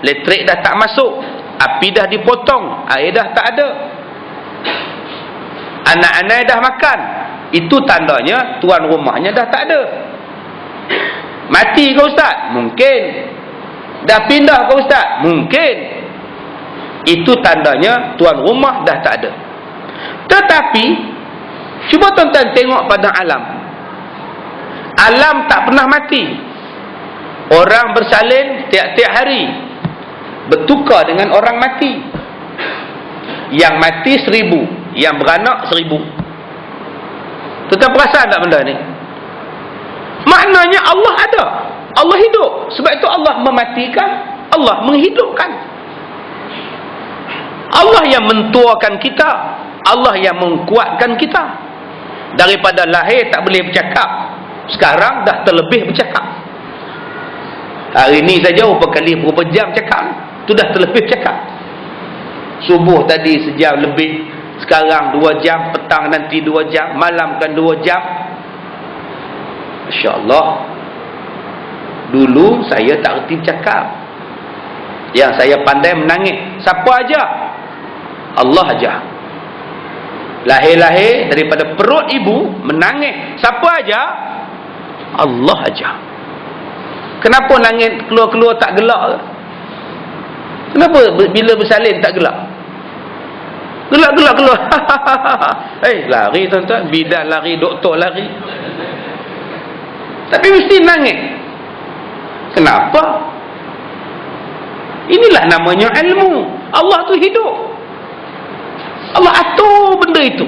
elektrik dah tak masuk, api dah dipotong, air dah tak ada, anak-anak dah makan. Itu tandanya tuan rumahnya dah tak ada. Mati ke ustaz? Mungkin. Dah pindah ke ustaz? Mungkin. Itu tandanya tuan rumah dah tak ada. Tetapi cuba tuan-tuan tengok pada alam. Alam tak pernah mati. Orang bersalin tiap-tiap hari, bertukar dengan orang mati. Yang mati 1000, yang beranak 1000. Tuan-tuan perasan tak benda ni? Maknanya Allah ada, Allah hidup. Sebab itu Allah mematikan, Allah menghidupkan. Allah yang mentuakan kita, Allah yang menguatkan kita. Daripada lahir tak boleh bercakap, sekarang dah terlebih bercakap. Hari ni saja berapa jam cakap, tu dah terlebih cakap. Subuh tadi sejam lebih, sekarang 2 jam, petang nanti 2 jam, malam kan 2 jam. Masya Allah. Dulu saya tak reti bercakap. Yang saya pandai menangis. Siapa aja? Allah aja. Lahir-lahir daripada perut ibu menangis. Siapa aja? Allah aja. Kenapa nangis keluar-keluar tak gelak? Kenapa bila bersalin tak gelak? Gelak-gelak keluar. Lari tuan-tuan, bidan lari, doktor lari. Tapi mesti nangis. Kenapa? Inilah namanya ilmu. Allah tu hidup. Allah atur benda itu.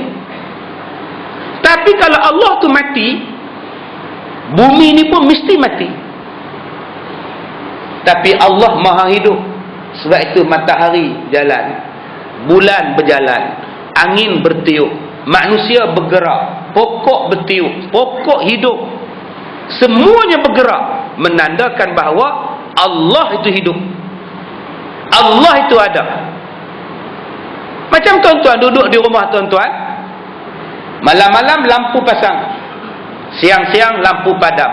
Tapi kalau Allah tu mati, bumi ni pun mesti mati. Tapi Allah maha hidup. Sebab itu matahari jalan, bulan berjalan, angin bertiup, manusia bergerak, pokok bertiup, pokok hidup. Semuanya bergerak, menandakan bahawa Allah itu hidup. Allah itu ada. Macam tuan-tuan duduk di rumah tuan-tuan, malam-malam lampu pasang, siang-siang lampu padam,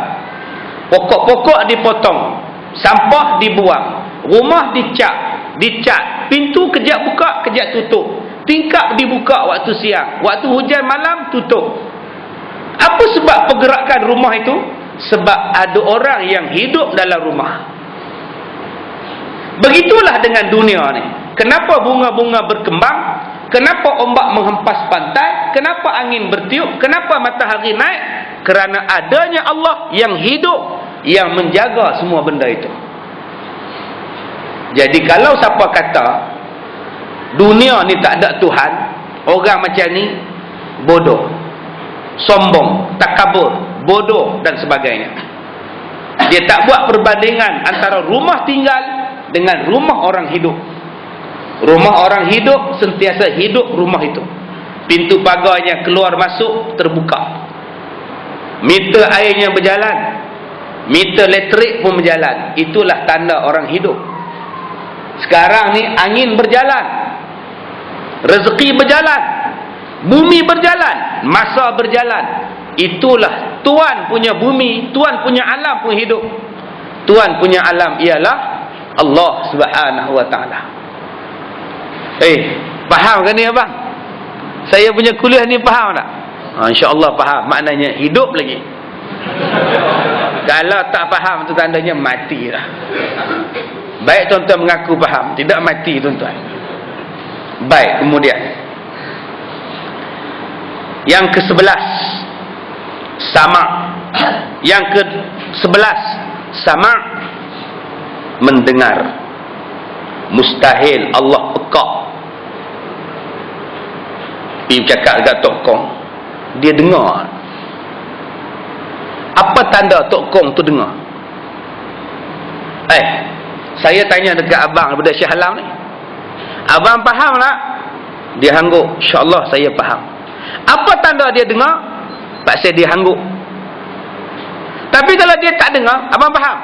pokok-pokok dipotong, sampah dibuang, rumah dicat, pintu kejap buka, kejap tutup, tingkap dibuka waktu siang, waktu hujan malam tutup. Apa sebab pergerakan rumah itu? Sebab ada orang yang hidup dalam rumah. Begitulah dengan dunia ni. Kenapa bunga-bunga berkembang? Kenapa ombak menghempas pantai? Kenapa angin bertiup? Kenapa matahari naik? Kerana adanya Allah yang hidup, yang menjaga semua benda itu. Jadi kalau siapa kata dunia ni tak ada Tuhan, orang macam ni bodoh, sombong, takabur, bodoh dan sebagainya. Dia tak buat perbandingan antara rumah tinggal dengan rumah orang hidup. Rumah orang hidup sentiasa hidup rumah itu. Pintu pagarnya keluar masuk terbuka. Meter airnya berjalan, meter elektrik pun berjalan. Itulah tanda orang hidup. Sekarang ni angin berjalan, rezeki berjalan, bumi berjalan, masa berjalan. Itulah Tuhan punya bumi, Tuhan punya alam pun hidup. Tuhan punya alam ialah Allah Subhanahu wa ta'ala. Faham ke ni abang? Saya punya kuliah ni faham tak? InsyaAllah faham. Maknanya hidup lagi. Kalau tak faham tu tandanya mati lah. Baik tuan-tuan mengaku faham, tidak mati tuan-tuan. Baik, kemudian yang ke-11 sama. Yang ke-11 sama, mendengar. Mustahil Allah pekak pergi cakap dekat Tok Kong, dia dengar. Apa tanda Tok Kong tu dengar? Saya tanya dekat abang daripada Syekh Alam ni, abang faham tak? Dia hangguk. InsyaAllah saya faham. Apa tanda dia dengar? Pasal dia hangguk. Tapi kalau dia tak dengar, abang faham?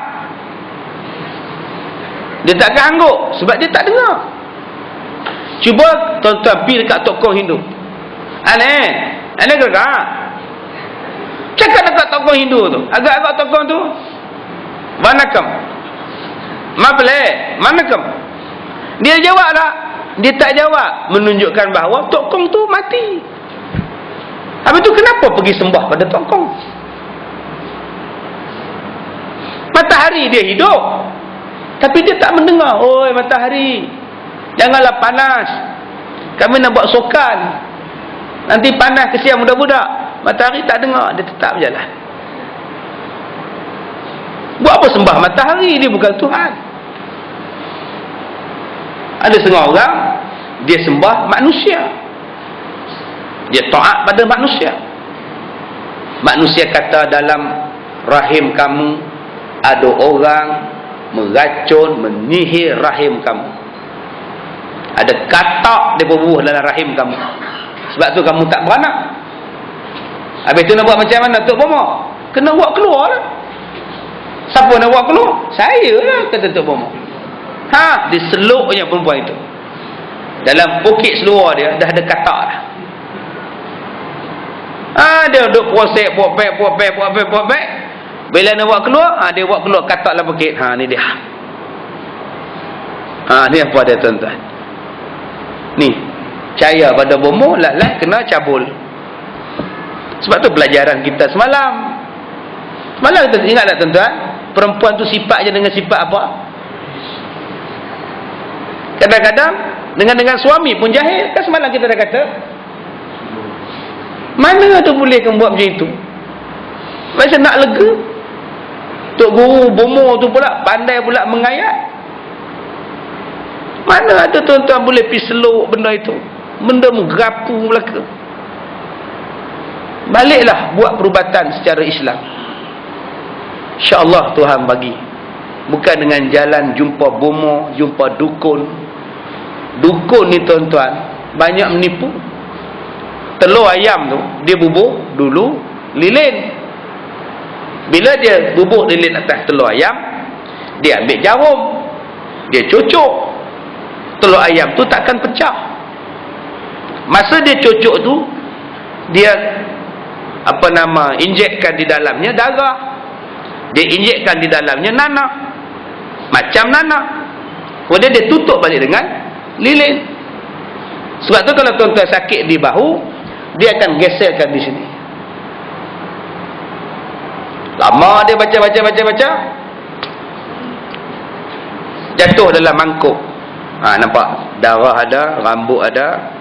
Dia tak akan hangguk sebab dia tak dengar. Cuba tuan-tuan pergi dekat tokoh Hindu. Aneh gerak. Cakap dekat tokoh Hindu tu. Agak-agak tokoh tu. Vanakam. Manakam. Dia jawab tak? Dia tak jawab. Menunjukkan bahawa tokoh tu mati. Habis tu kenapa pergi sembah pada tokoh? Matahari dia hidup. Tapi dia tak mendengar. Oi matahari, janganlah panas. Kami nak buat sokan. Nanti panas kesian budak-budak. Matahari tak dengar. Dia tetap berjalan. Buat apa sembah matahari? Dia bukan Tuhan. Ada setengah orang, dia sembah manusia. Dia taat pada manusia. Manusia kata dalam rahim kamu ada orang meracun, menyihir rahim kamu. Ada katak dia berbuah dalam rahim kamu. Sebab tu kamu tak beranak. Habis tu nak buat macam mana Tok Bomo? Kena buat keluar lah. Siapa nak buat keluar? Saya lah, kata Tok Bomo. Diseluknya perempuan itu. Dalam pokok seluar dia dah ada katak dah. Dia duduk proses buat baik. Bila nak buat keluar, dia buat keluar katak dalam pokok. Ni dia. Ni apa dia tuan-tuan. Ni percaya pada bomo, lat kena cabul. Sebab tu pelajaran kita semalam. Semalam kita ingat tak tuan-tuan? Perempuan tu sifat je dengan sifat apa? Kadang-kadang dengan suami pun jahil. Kan semalam kita dah kata, mana tu boleh kamu buat macam itu? Macam nak lega. Tok Guru bomo tu pula pandai pula mengayat. Mana ada tuan-tuan boleh pergi seluk benda itu? Benda menggerapu belaka. Baliklah buat perubatan secara Islam. InsyaAllah Tuhan bagi. Bukan dengan jalan jumpa bomo, jumpa dukun. Dukun ni tuan-tuan banyak menipu. Telur ayam tu dia bubur dulu lilin. Bila dia bubur lilin atas telur ayam, dia ambil jarum, dia cucuk. Telur ayam tu takkan pecah. Masa dia cucuk tu, dia injekkan di dalamnya darah. Dia injekkan di dalamnya nanah. Macam nanah. Kemudian dia tutup balik dengan lilin. Sebab tu kalau tuan-tuan sakit di bahu, dia akan geserkan di sini. Lama dia baca. Jatuh dalam mangkuk. Nampak? Darah ada, rambut ada,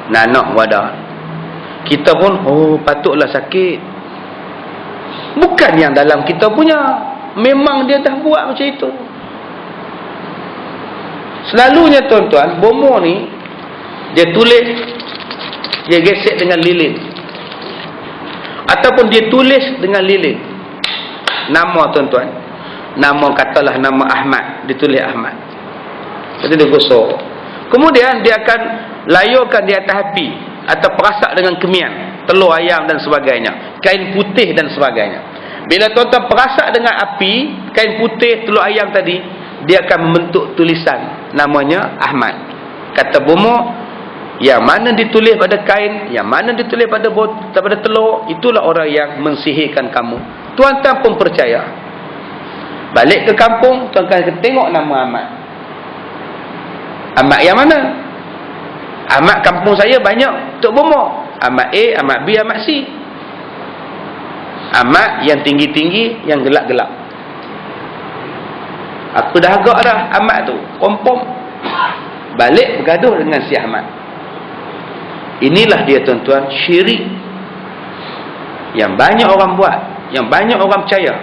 nanah ada. Kita pun, patutlah sakit. Bukan yang dalam kita punya. Memang dia dah buat macam itu. Selalunya tuan-tuan, bomo ni, dia tulis, dia gesek dengan lilin. Ataupun dia tulis dengan lilin. Nama tuan-tuan. Nama katalah nama Ahmad. Ditulis Ahmad. Jadi dia gosok. Kemudian dia akan layurkan di atas api. Atau perasak dengan kemian. Telur ayam dan sebagainya. Kain putih dan sebagainya. Bila tuan-tuan perasak dengan api, kain putih, telur ayam tadi, dia akan membentuk tulisan. Namanya Ahmad. Kata bomo, yang mana ditulis pada kain, yang mana ditulis pada telur, itulah orang yang mensihirkan kamu. Tuan-tuan pun percaya. Balik ke kampung, tuan-tuan akan tengok nama Ahmad. Ahmad yang mana? Amat kampung saya banyak tok bomoh. Amat A, amat B, amat C. Amat yang tinggi-tinggi, yang gelap-gelap. Aku dah agak dah amat tu, pom-pom. Balik bergaduh dengan si Ahmad. Inilah dia tuan-tuan, syirik yang banyak orang buat, yang banyak orang percaya.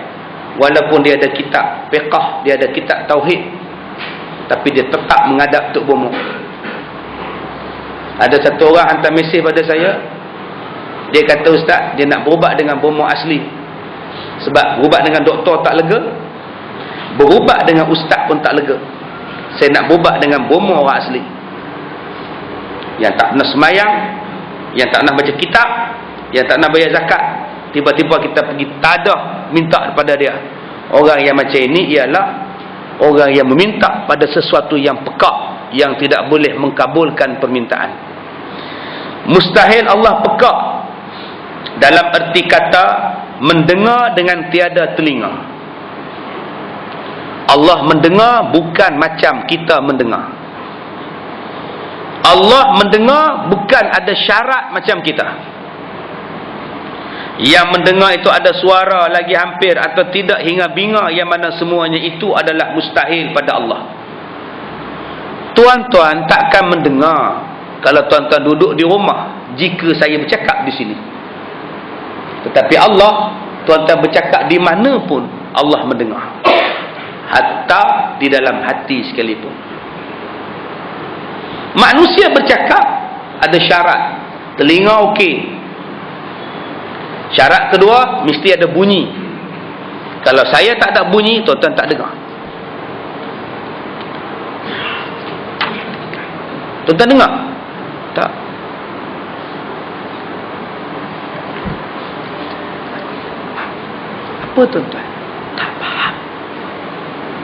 Walaupun dia ada kitab fiqh, dia ada kitab tauhid, tapi dia tetap menghadap tok bomoh. Ada satu orang hantar mesej pada saya. Dia kata, ustaz, dia nak berubat dengan bomoh asli. Sebab berubat dengan doktor tak lega, berubat dengan ustaz pun tak lega. Saya nak berubat dengan bomoh orang asli, yang tak pernah semayang, yang tak pernah baca kitab, yang tak pernah bayar zakat. Tiba-tiba kita pergi tadah minta kepada dia. Orang yang macam ini ialah orang yang meminta pada sesuatu yang pekak, yang tidak boleh mengkabulkan permintaan. Mustahil Allah pekak dalam erti kata mendengar dengan tiada telinga. Allah mendengar bukan macam kita mendengar. Allah mendengar bukan ada syarat macam kita. Yang mendengar itu ada suara lagi hampir atau tidak hingga binga, yang mana semuanya itu adalah mustahil pada Allah. Tuan-tuan takkan mendengar kalau tuan-tuan duduk di rumah jika saya bercakap di sini. Tetapi Allah, tuan-tuan bercakap di mana pun Allah mendengar, hatta di dalam hati sekalipun. Manusia bercakap ada syarat. Telinga okey. Syarat kedua, mesti ada bunyi. Kalau saya tak ada bunyi, tuan-tuan tak dengar. Tuan-tuan dengar? Tak. Apa tuan-tuan? Tak faham.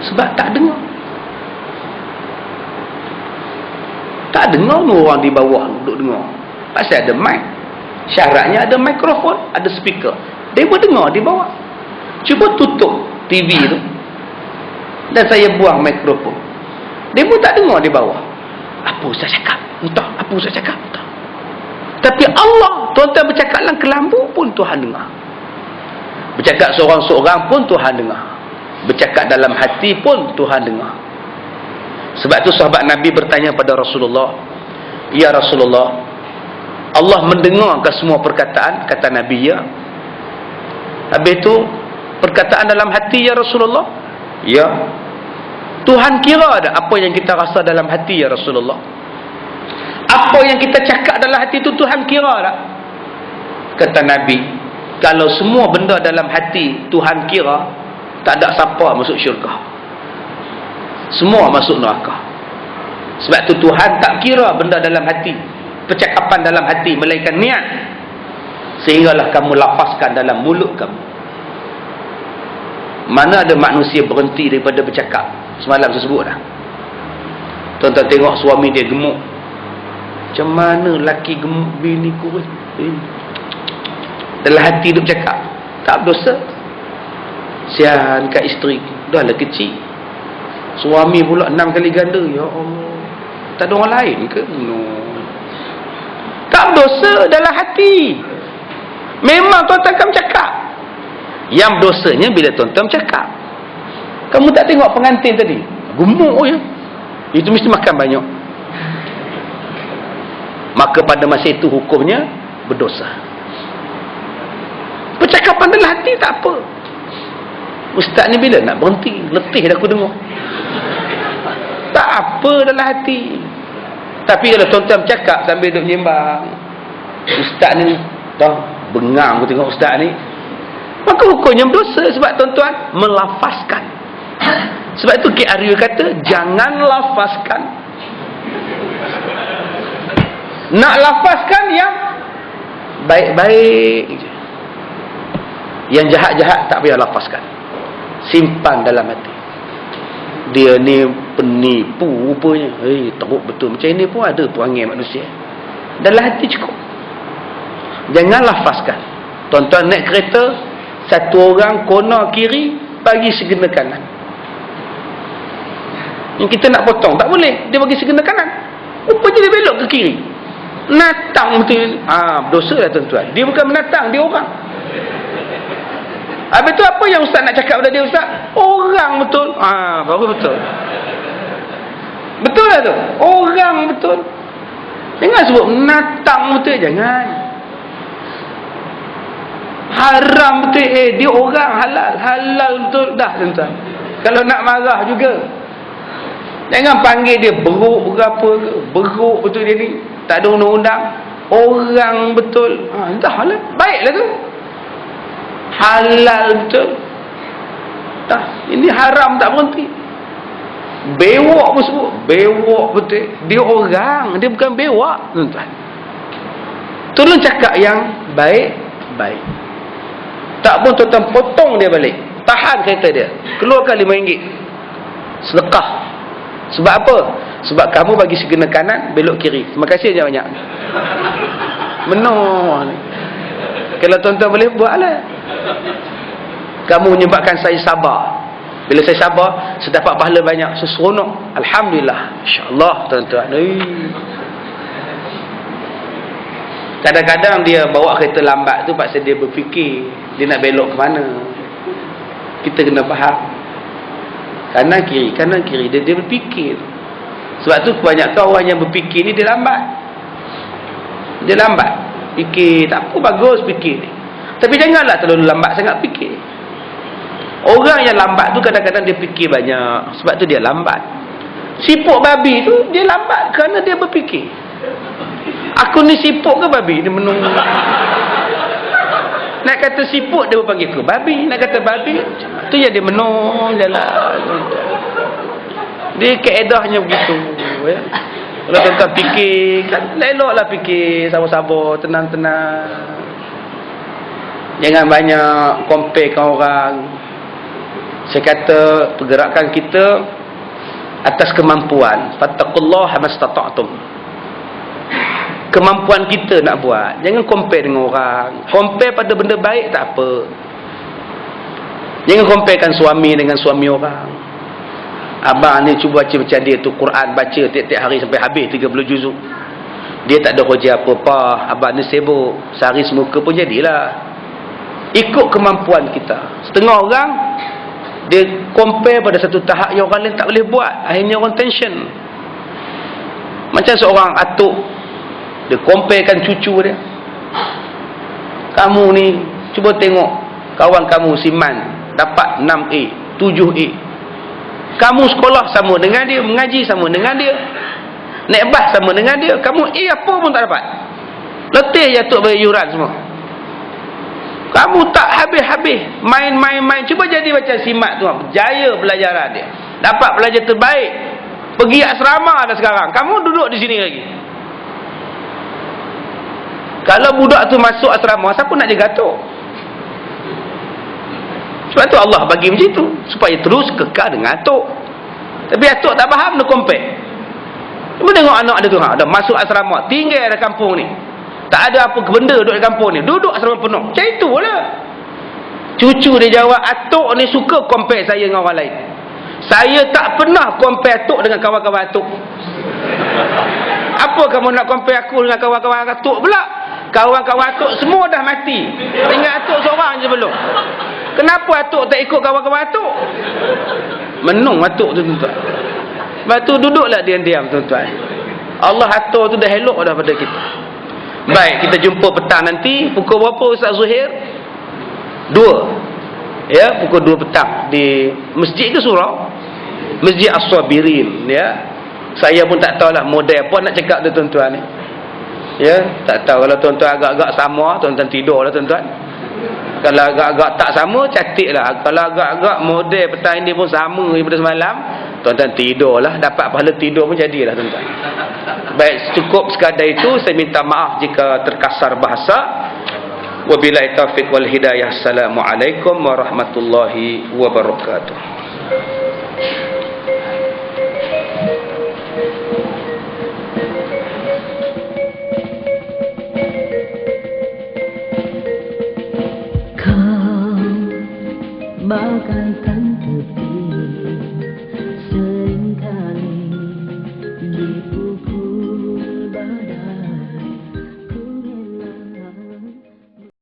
Sebab tak dengar. Tak dengar ni orang di bawah duduk dengar. Pasal ada mic. Syaratnya ada mikrofon, ada speaker. Dia pun dengar di bawah. Cuba tutup TV tu dan saya buang mikrofon. Dia pun tak dengar di bawah. Apa Ustaz cakap? Entah. Apa Ustaz cakap? Entah. Tapi Allah, tuan-tuan bercakap dalam kelambu pun Tuhan dengar. Bercakap seorang-seorang pun Tuhan dengar. Bercakap dalam hati pun Tuhan dengar. Sebab tu sahabat Nabi bertanya pada Rasulullah, ya Rasulullah, Allah mendengarkan semua perkataan? Kata Nabi, ya. Habis tu, perkataan dalam hati, ya Rasulullah? Ya. Tuhan kira ada apa yang kita rasa dalam hati, ya Rasulullah? Apa yang kita cakap dalam hati itu Tuhan kira tak? Kata Nabi, kalau semua benda dalam hati Tuhan kira, tak ada siapa masuk syurga. Semua masuk neraka. Sebab tu Tuhan tak kira benda dalam hati, percakapan dalam hati, melainkan niat, sehinggalah kamu lapaskan dalam mulut kamu. Mana ada manusia berhenti daripada bercakap? Semalam saya sebut dah. Tuan-tuan tengok suami dia gemuk. Macam mana laki gemuk bini kurus? Dalam hati duk cakap, tak berdosa. Sian kat isteri, dah lah kecil. Suami pula 6 kali ganda. Ya Allah, tak ada orang lain ke? No. Tak berdosa dalam hati. Memang tuan-tuan akan bercakap. Yang dosanya bila tuan-tuan bercakap. Kamu tak tengok pengantin tadi? Gemuk je. Itu mesti makan banyak. Maka pada masa itu hukumnya berdosa. Percakapan dalam hati tak apa. Ustaz ni bila nak berhenti? Letih dah aku dengar. Tak apa dalam hati. Tapi kalau tuan-tuan bercakap sambil duduk menyembang, ustaz ni dah bengang aku tengok ustaz ni, maka hukumnya berdosa. Sebab tuan-tuan melafazkan. Sebab itu K. Aryo kata, jangan lafazkan. Nak lafazkan yang baik-baik je. Yang jahat-jahat tak payah lafazkan. Simpan dalam hati. Dia ni penipu rupanya. Teruk betul. Macam ini pun ada perangai manusia. Dalam hati cukup. Jangan lafazkan. Tuan-tuan naik kereta, satu orang kona kiri, bagi segena kanan. Yang kita nak potong, tak boleh. Dia bagi segena kanan. Rupanya dia belok ke kiri. Menatang betul. Berdosa lah tuan-tuan. Dia bukan menatang, dia orang. Habis tu apa yang ustaz nak cakap pada dia ustaz? Orang betul. Baru betul. Betul lah tu. Orang betul. Jangan sebut menatang betul, jangan. Haram betul, dia orang. Halal betul dah tuan-tuan. Kalau nak marah juga, jangan panggil dia beruk ke apa ke. Beruk betul dia ni, tak ada undang-undang. Orang betul, dah lah, baiklah tu. Halal betul dah. Ini haram tak berhenti. Bewak pun sebut, bewak betul. Dia orang, dia bukan bewak tuan-tuan. Tolong cakap yang baik-baik. Tak pun tuan-tuan potong dia balik, tahan kereta dia, keluarkan RM5, sedekah. Sebab apa? Sebab kamu bagi segena kanan, belok kiri. Terima kasih je banyak. Menor ni. Kalau tuan-tuan boleh buatlah. Kamu menyebabkan saya sabar. Bila saya sabar, saya dapat pahala banyak, saya seronok. Alhamdulillah, insya-Allah tuan-tuan. Kadang-kadang dia bawa kereta lambat tu pasal dia berfikir dia nak belok ke mana. Kita kena faham. Kanan kiri dia berfikir. Sebab tu kebanyakan orang yang berfikir ni dia lambat. Dia lambat fikir, tak apa, bagus fikir ni. Tapi janganlah terlalu lambat sangat fikir. Orang yang lambat tu kadang-kadang dia fikir banyak, sebab tu dia lambat. Siput babi tu dia lambat kerana dia berfikir. Aku ni siput ke babi? Dia menunggu. Nak kata siput dia berpanggil ke babi, nak kata babi tu yang dia menung jalan. Dia kaedahnya begitu ya. Kalau tuan-tuan fikir kan eloklah fikir, sabar-sabar, tenang-tenang. Jangan banyak comparekan orang. Saya kata pergerakan kita atas kemampuan. Fattaqullaha mastata'tum. Kemampuan kita nak buat. Jangan compare dengan orang. Compare pada benda baik tak apa. Jangan comparekan suami dengan suami orang. Abang ni cuba baca macam dia tu, Quran baca tiap-tiap hari sampai habis 30 juzuk. Dia tak ada kerja apa-apa. Abang ni sibuk, sehari semuka pun jadilah. Ikut kemampuan kita. Setengah orang dia compare pada satu tahap yang orang lain tak boleh buat. Akhirnya orang tension. Macam seorang atuk, dia comparekan cucu dia. Kamu ni cuba tengok kawan kamu si Man dapat 6A, 7A. Kamu sekolah sama dengan dia, mengaji sama dengan dia, naik bas sama dengan dia, kamu apa pun tak dapat. Letih jatuh bayar yuran semua. Kamu tak habis-habis main. Cuba jadi macam si Mat tu, berjaya pelajaran dia, dapat pelajar terbaik, pergi asrama dah sekarang. Kamu duduk di sini lagi. Kalau budak tu masuk asrama, siapa nak jaga atuk? Sebab tu Allah bagi macam tu, supaya terus kekal dengan atuk. Tapi atuk tak faham, dia compare. Cuba tengok anak dia tu, dah masuk asrama, tinggal di kampung ni, tak ada apa benda duduk di kampung ni, duduk asrama penuh. Macam itulah. Cucu dia jawab, atuk ni suka compare saya dengan orang lain. Saya tak pernah compare atuk dengan kawan-kawan atuk. Apa kamu nak compare aku dengan kawan-kawan atuk pula? Kawan-kawan atuk semua dah mati, tinggal atuk seorang je belum. Kenapa atuk tak ikut kawan-kawan atuk? Menung atuk tu tuan-tuan. Lepas tu duduklah diam-diam tuan-tuan. Allah atur tu dah elok dah pada kita. Baik, kita jumpa petang nanti. Pukul berapa Ustaz Zuhair? 2. Ya, pukul 2 petang di masjid ke surau? Masjid As-Sabirin ya. Saya pun tak tahulah model apa nak cakap tu tuan-tuan ni. Ya, tak tahu. Kalau tuan-tuan agak-agak sama, tuan-tuan tidurlah tuan-tuan. Kalau agak-agak tak sama, cantiklah. Kalau agak-agak model petang ini pun sama daripada semalam, tuan-tuan tidurlah, dapat pahala tidur pun jadilah tuan-tuan. Baik, cukup sekadar itu. Saya minta maaf jika terkasar bahasa. Wabillahi taufiq wal hidayah. Assalamualaikum warahmatullahi wabarakatuh.